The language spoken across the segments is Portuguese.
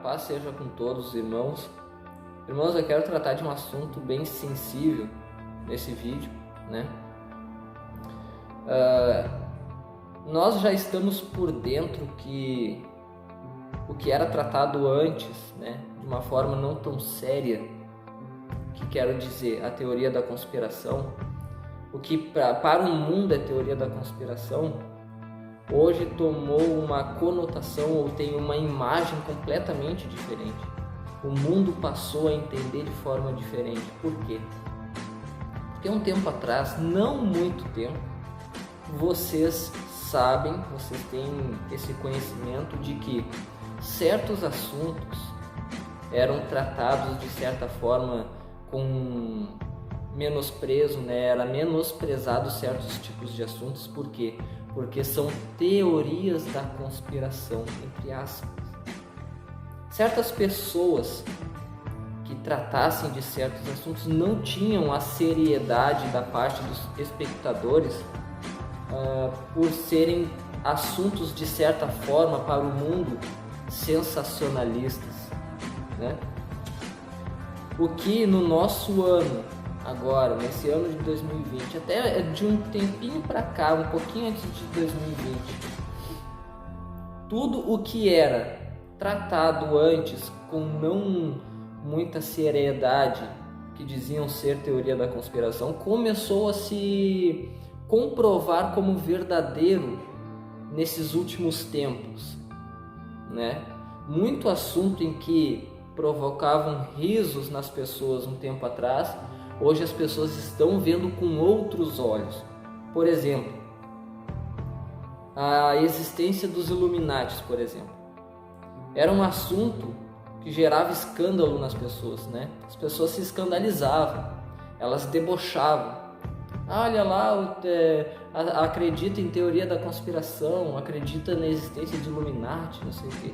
paz seja com todos os irmãos. Irmãos, eu quero tratar de um assunto bem sensível nesse vídeo, né? Nós já estamos por dentro que o que era tratado antes, né, de uma forma não tão séria, que quero dizer, a teoria da conspiração, o que para o mundo é teoria da conspiração, hoje tomou uma conotação ou tem uma imagem completamente diferente. O mundo passou a entender de forma diferente. Por quê? Porque um tempo atrás, não muito tempo, vocês sabem, vocês têm esse conhecimento de que certos assuntos eram tratados de certa forma com menosprezo, né? Era menosprezado certos tipos de assuntos. Por quê? Porque são teorias da conspiração, entre aspas. Certas pessoas que tratassem de certos assuntos não tinham a seriedade da parte dos espectadores, por serem assuntos de certa forma para o mundo sensacionalistas, né? O que no nosso ano, agora, nesse ano de 2020, até de um tempinho para cá, um pouquinho antes de 2020, tudo o que era tratado antes com não muita seriedade, que diziam ser teoria da conspiração, começou a se comprovar como verdadeiro nesses últimos tempos, né? Muito assunto em que provocavam risos nas pessoas um tempo atrás, hoje as pessoas estão vendo com outros olhos. Por exemplo, a existência dos Illuminatis, por exemplo, era um assunto que gerava escândalo nas pessoas, né? As pessoas se escandalizavam, elas debochavam. Olha lá, acredita em teoria da conspiração, acredita na existência de Illuminati, não sei o quê.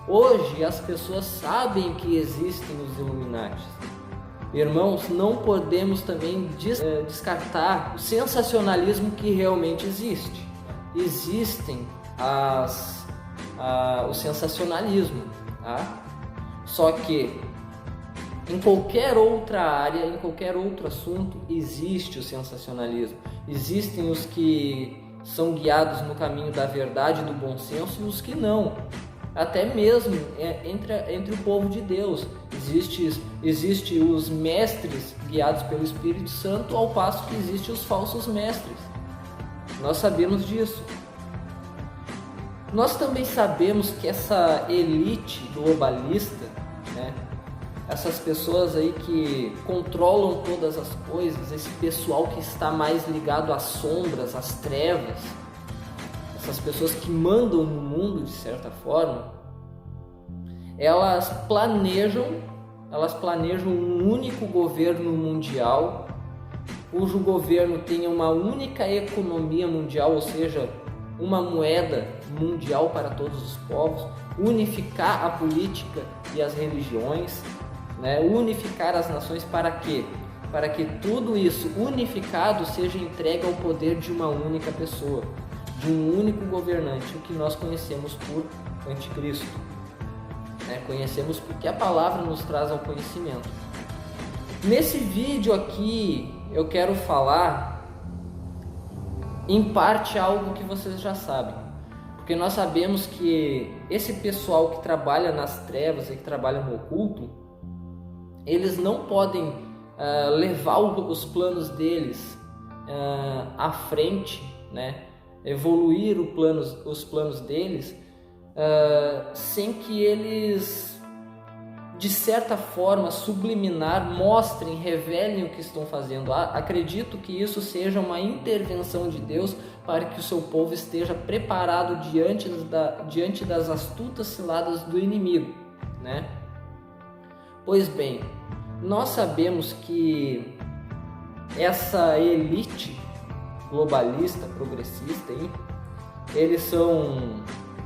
Hoje as pessoas sabem que existem os Illuminati. Irmãos, não podemos também descartar o sensacionalismo que realmente existe. Existem o sensacionalismo, tá? Só que em qualquer outra área, em qualquer outro assunto, existe o sensacionalismo. Existem os que são guiados no caminho da verdade e do bom senso e os que não. Até mesmo entre o povo de Deus. Existe os mestres guiados pelo Espírito Santo, ao passo que existem os falsos mestres. Nós sabemos disso. Nós também sabemos que essa elite globalista, né, essas pessoas aí que controlam todas as coisas, esse pessoal que está mais ligado às sombras, às trevas, essas pessoas que mandam no mundo de certa forma, elas planejam um único governo mundial, cujo governo tenha uma única economia mundial, ou seja, uma moeda mundial para todos os povos, unificar a política e as religiões, né? Unificar as nações. Para quê? Para que tudo isso unificado seja entregue ao poder de uma única pessoa, de um único governante, o que nós conhecemos por anticristo, né? Conhecemos porque a palavra nos traz ao conhecimento. Nesse vídeo aqui eu quero falar em parte algo que vocês já sabem, porque nós sabemos que esse pessoal que trabalha nas trevas e que trabalha no oculto, eles não podem levar os planos deles à frente, né? Evoluir os planos deles sem que eles, de certa forma subliminar, mostrem, revelem o que estão fazendo. Acredito que isso seja uma intervenção de Deus para que o seu povo esteja preparado diante das astutas ciladas do inimigo, né? Pois bem, nós sabemos que essa elite globalista, progressista,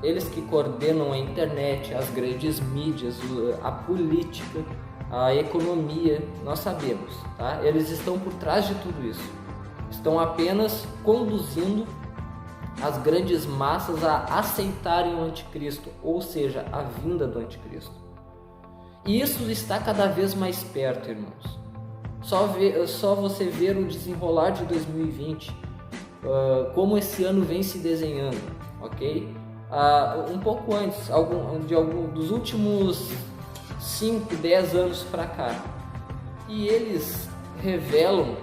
eles que coordenam a internet, as grandes mídias, a política, a economia, nós sabemos, tá? Eles estão por trás de tudo isso. Estão apenas conduzindo as grandes massas a aceitarem o anticristo, ou seja, a vinda do anticristo. E isso está cada vez mais perto, irmãos. Só você ver o desenrolar de 2020, como esse ano vem se desenhando, ok? Um pouco antes, dos últimos 5, 10 anos para cá. E eles revelam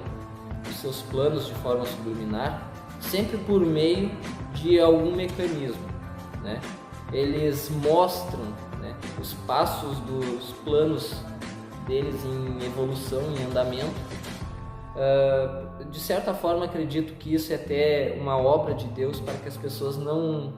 os seus planos de forma subliminar, sempre por meio de algum mecanismo, né? Eles mostram, né, os passos dos planos deles em evolução, em andamento. De certa forma, acredito que isso é até uma obra de Deus para que as pessoas não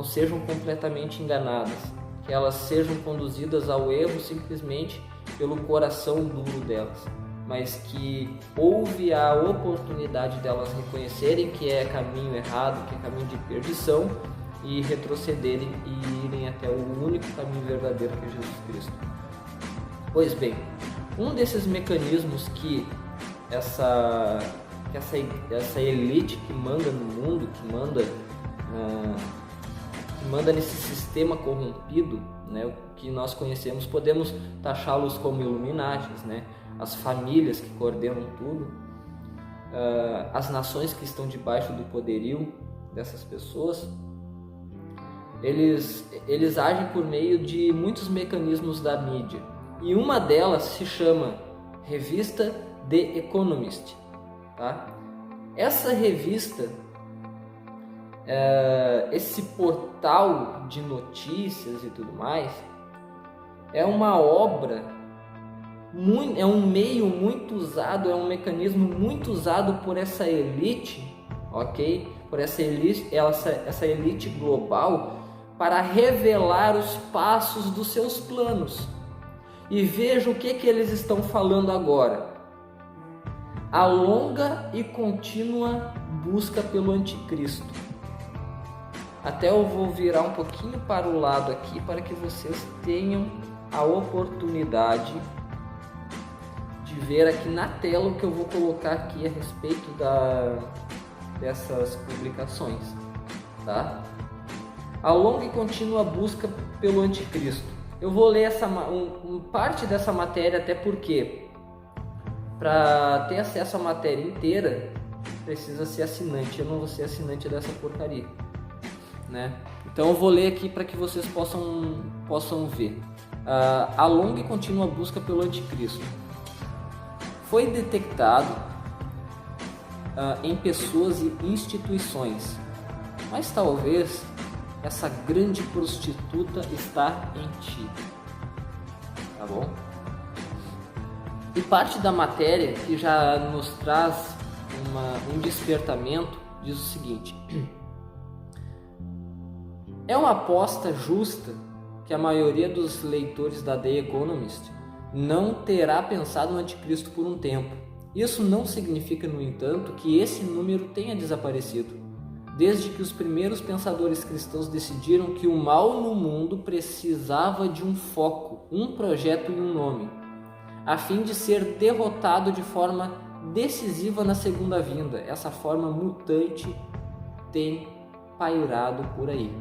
sejam completamente enganadas, que elas sejam conduzidas ao erro simplesmente pelo coração duro delas, mas que houve a oportunidade delas reconhecerem que é caminho errado, que é caminho de perdição, e retrocederem e irem até o único caminho verdadeiro, que é Jesus Cristo. Pois bem, um desses mecanismos que essa elite que manda no mundo, que manda nesse sistema corrompido, né, que nós conhecemos, podemos taxá-los como Illuminatis, né, as famílias que coordenam tudo, as nações que estão debaixo do poderio dessas pessoas. Eles agem por meio de muitos mecanismos da mídia, e uma delas se chama Revista The Economist, tá? Essa revista, esse portal de notícias e tudo mais, é uma obra, é um meio muito usado, é um mecanismo muito usado por essa elite, ok? Por essa elite global, para revelar os passos dos seus planos. E veja o que eles estão falando agora: a longa e contínua busca pelo anticristo. Até eu vou virar um pouquinho para o lado aqui para que vocês tenham a oportunidade de ver aqui na tela o que eu vou colocar aqui a respeito dessas publicações, tá? A longa e contínua busca pelo anticristo. Eu vou ler parte dessa matéria, até porque para ter acesso à matéria inteira precisa ser assinante. Eu não vou ser assinante dessa porcaria, né? Então eu vou ler aqui para que vocês possam ver. A longa e contínua busca pelo anticristo foi detectado em pessoas e instituições, mas talvez essa grande prostituta está em ti, tá bom? E parte da matéria que já nos traz um despertamento diz o seguinte: é uma aposta justa que a maioria dos leitores da The Economist não terá pensado no anticristo por um tempo. Isso não significa, no entanto, que esse número tenha desaparecido. Desde que os primeiros pensadores cristãos decidiram que o mal no mundo precisava de um foco, um projeto e um nome, a fim de ser derrotado de forma decisiva na segunda vinda. Essa forma mutante tem pairado por aí.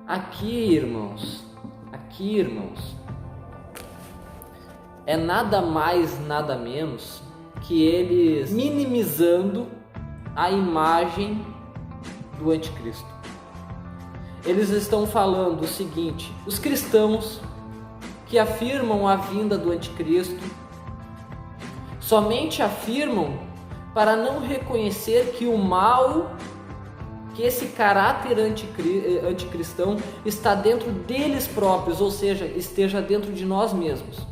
Aqui, irmãos, é nada mais, nada menos que eles minimizando a imagem do anticristo. Eles estão falando o seguinte: os cristãos que afirmam a vinda do anticristo somente afirmam para não reconhecer que o mal, que esse caráter anticristão está dentro deles próprios, ou seja, esteja dentro de nós mesmos.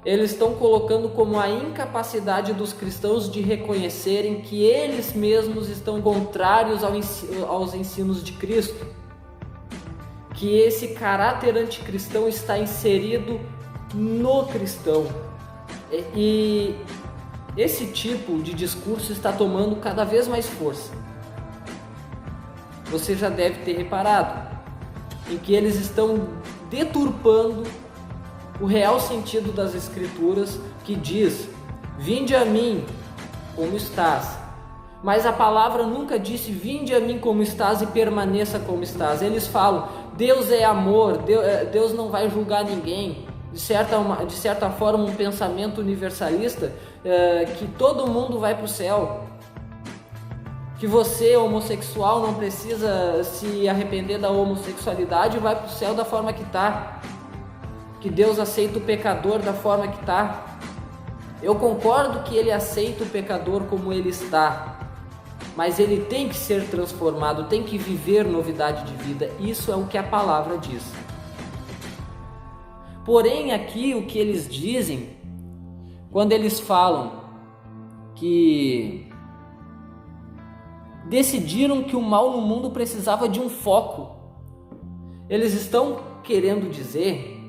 Eles estão colocando como a incapacidade dos cristãos de reconhecerem que eles mesmos estão contrários aos ensinos de Cristo, que esse caráter anticristão está inserido no cristão. E esse tipo de discurso está tomando cada vez mais força. Você já deve ter reparado em que eles estão deturpando o real sentido das Escrituras, que diz: vinde a mim como estás, Mas a palavra nunca disse: vinde a mim como estás e permaneça como estás. Eles falam: Deus é amor, Deus não vai julgar ninguém. De certa forma, um pensamento universalista, que todo mundo vai para o céu. Que você, homossexual, não precisa se arrepender da homossexualidade e vai para o céu da forma que está. Que Deus aceita o pecador da forma que está. Eu concordo que Ele aceita o pecador como ele está, mas ele tem que ser transformado, tem que viver novidade de vida. Isso é o que a palavra diz. Porém, aqui o que eles dizem, quando eles falam que decidiram que o mal no mundo precisava de um foco, eles estão querendo dizer,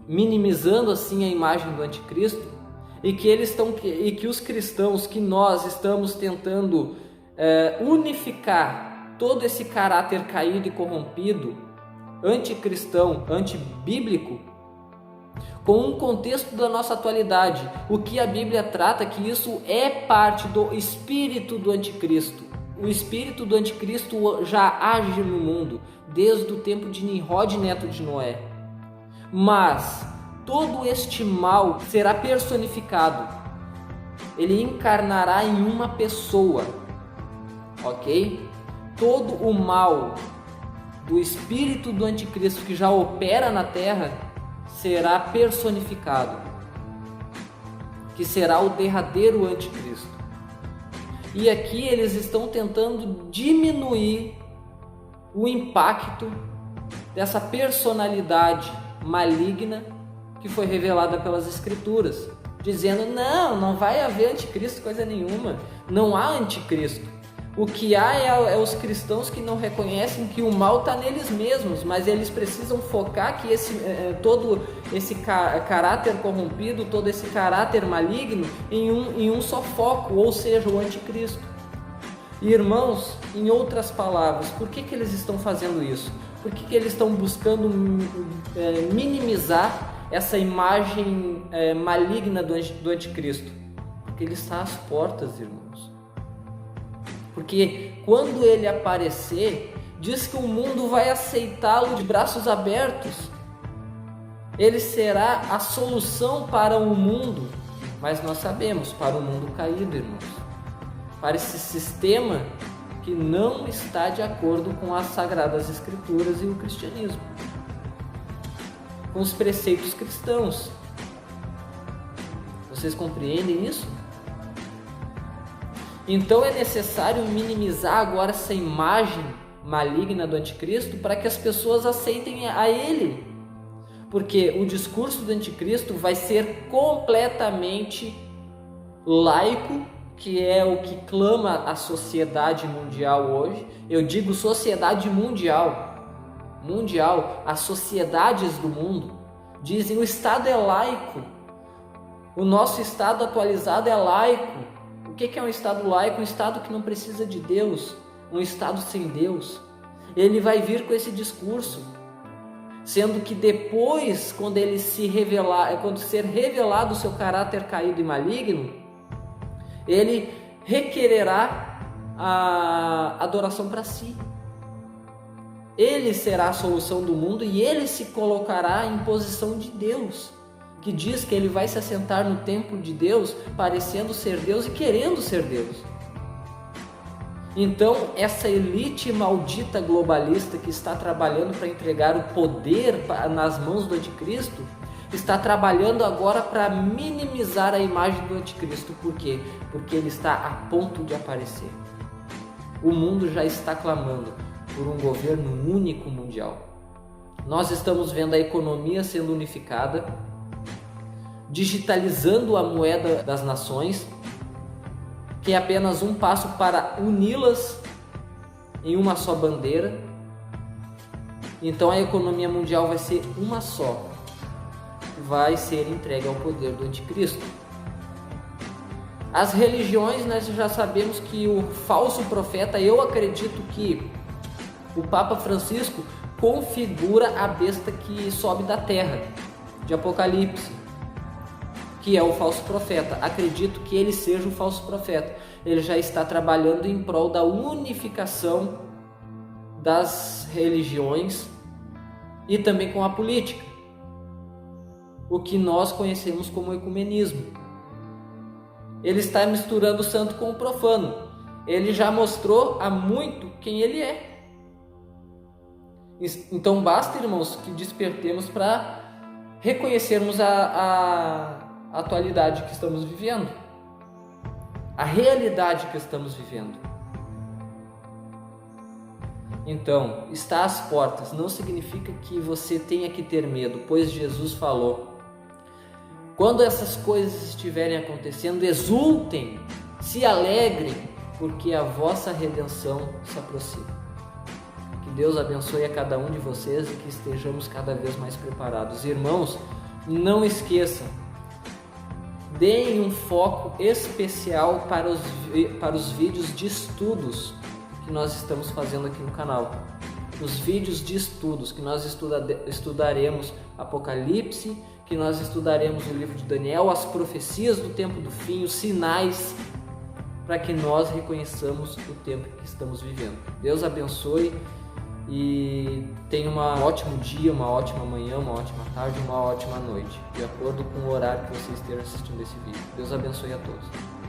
minimizando assim a imagem do anticristo, e que os cristãos, que nós estamos tentando unificar todo esse caráter caído e corrompido, anticristão, antibíblico, com um contexto da nossa atualidade. O que a Bíblia trata, que isso é parte do espírito do anticristo. O espírito do anticristo já age no mundo desde o tempo de Nimrod, neto de Noé. Mas todo este mal será personificado. Ele encarnará em uma pessoa, ok? Todo o mal do espírito do anticristo que já opera na terra será personificado, que será o derradeiro anticristo. E aqui eles estão tentando diminuir o impacto dessa personalidade maligna que foi revelada pelas Escrituras, dizendo: não vai haver anticristo coisa nenhuma, não há anticristo. O que há é os cristãos que não reconhecem que o mal está neles mesmos, mas eles precisam focar que todo esse caráter corrompido, todo esse caráter maligno em um só foco, ou seja, o anticristo. E, irmãos, em outras palavras, por que eles estão fazendo isso? Por que eles estão buscando minimizar essa imagem maligna do anticristo? Porque ele está às portas, irmãos. Porque quando ele aparecer, diz que o mundo vai aceitá-lo de braços abertos. Ele será a solução para o mundo, mas nós sabemos, para o mundo caído, irmãos. Para esse sistema que não está de acordo com as Sagradas Escrituras e o cristianismo, com os preceitos cristãos. Vocês compreendem isso? Então é necessário minimizar agora essa imagem maligna do anticristo para que as pessoas aceitem a ele. Porque o discurso do anticristo vai ser completamente laico, que é o que clama a sociedade mundial hoje. Eu digo sociedade mundial, as sociedades do mundo dizem: o Estado é laico, o nosso Estado atualizado é laico. O que é um Estado laico? Um Estado que não precisa de Deus, um Estado sem Deus. Ele vai vir com esse discurso, sendo que depois, quando ser revelado o seu caráter caído e maligno, ele requererá a adoração para si. Ele será a solução do mundo e ele se colocará em posição de Deus, que diz que ele vai se assentar no templo de Deus, parecendo ser Deus e querendo ser Deus. Então, essa elite maldita globalista que está trabalhando para entregar o poder nas mãos do anticristo, está trabalhando agora para minimizar a imagem do anticristo. Por quê? Porque ele está a ponto de aparecer. O mundo já está clamando por um governo único mundial. Nós estamos vendo a economia sendo unificada, digitalizando a moeda das nações, que é apenas um passo para uni-las em uma só bandeira. Então a economia mundial vai ser uma só, vai ser entregue ao poder do anticristo. As religiões, nós já sabemos que o falso profeta, eu acredito que o Papa Francisco configura a besta que sobe da terra, de Apocalipse, que é o falso profeta. Acredito que ele seja o falso profeta. Ele já está trabalhando em prol da unificação das religiões e também com a política, o que nós conhecemos como ecumenismo. Ele está misturando o santo com o profano. Ele já mostrou há muito quem ele é. Então basta, irmãos, que despertemos para reconhecermos a atualidade que estamos vivendo, a realidade que estamos vivendo. Então, está às portas não significa que você tenha que ter medo, pois Jesus falou: quando essas coisas estiverem acontecendo, exultem, se alegrem, porque a vossa redenção se aproxima. Que Deus abençoe a cada um de vocês e que estejamos cada vez mais preparados. Irmãos, não esqueçam, deem um foco especial para os vídeos de estudos que nós estamos fazendo aqui no canal. Os vídeos de estudos que nós estudaremos Apocalipse, que nós estudaremos o livro de Daniel, as profecias do tempo do fim, os sinais, para que nós reconheçamos o tempo que estamos vivendo. Deus abençoe e tenha um ótimo dia, uma ótima manhã, uma ótima tarde, uma ótima noite, de acordo com o horário que você esteja assistindo esse vídeo. Deus abençoe a todos.